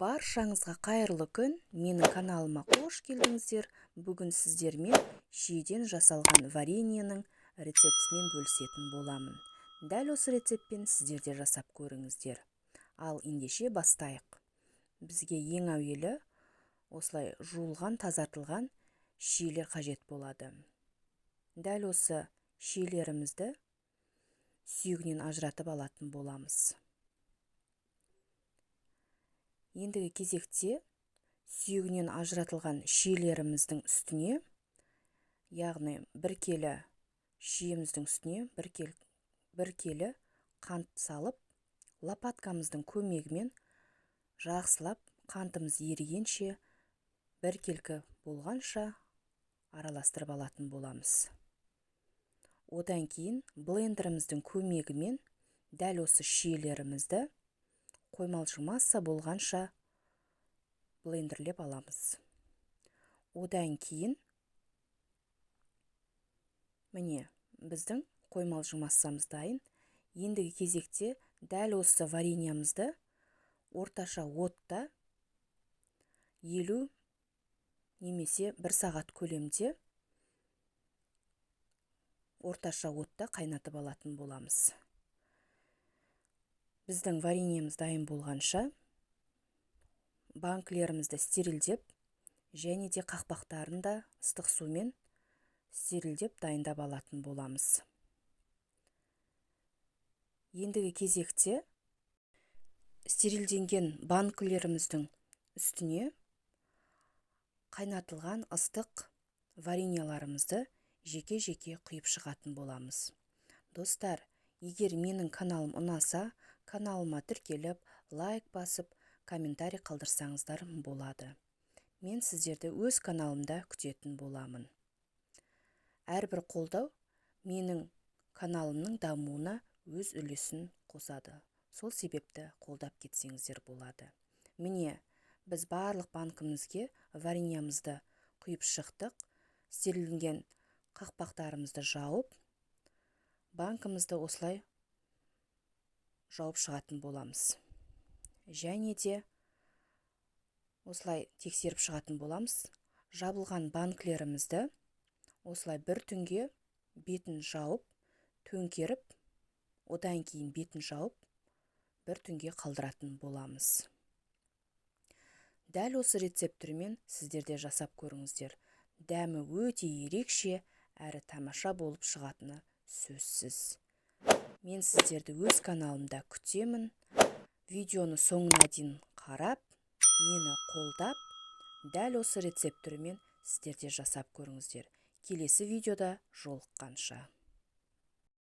Баршаңызға қайырлы күн. Менің каналыма қош келдіңіздер. Бүгін сіздермен шиеден жасалған вареньенің рецептімен бөлісетін боламын. Дәл осы рецептпен сіздер де жасап көріңіздер. Ал ендеше бастайық. Бізге ең әуелі осылай жуылған, тазартылған шиелер қажет болады. Дәл осы шиелерімізді сүйегінен ажыратып алатын боламыз. Ендігі кезекте сүйегінен ажыратылған шиелеріміздің үстіне, яғни бір келі шиеміздің үстіне бір келі қант салып, лопаткамыздың көмегімен жақсылап қантымыз ерігенше, бір келкі болғанша араластырып алатын боламыз. Одан кейін блендеріміздің көмегімен дәл осы шиелерімізді қоймалжың масса болғанша блендерлеп аламыз. Одан кейін міне біздің қоймалжың массамыз дайын. Ендігі кезекте дәл осы вареньемізді орташа отта 50 немесе 1 сағат көлемде орташа отта қайнатып алатын боламыз. Біздің вареньеміз дайын болғанша банкілерімізді стерилдеп және де қақпақтарын да ыстық сумен стерилдеп дайындап алатын боламыз. Ендігі кезекте стерилденген банкілеріміздің үстіне қайнатылған ыстық вареньеларымызды жеке-жеке құйып шығатын боламыз. Достар, егер менің каналым ұнаса, каналыма тіркеліп, лайк басып, комментарий қалдырсаңыздар болады. Мен сіздерді өз каналымда күтетін боламын. Әрбір қолдау менің каналымның дамуына өз үлесін қосады. Сол себепті қолдап кетсеңіздер болады. Міне, біз барлық банкімізге вареньемізді құйып шықтық. Стерилденген қақпақтарымызды жауып, банкімізді осылай жауып шығатын боламыз. Және де осылай тексеріп шығатын боламыз. Жабылған банкілерімізді осылай бір түнге бетін жауып, төңкеріп, одан кейін бетін жауып, бір түнге қалдыратын боламыз. Дәл осы рецептірмен сіздерде жасап көріңіздер. Дәмі өте ерекше әрі тамаша болып шығатыны сөзсіз. Мен сіздерді өз каналымда күтемін. Видеоны соңына дейін қарап, мені қолдап, дәл осы рецепт түрімен сіздерде жасап көріңіздер. Келесі видеода жолыққанша.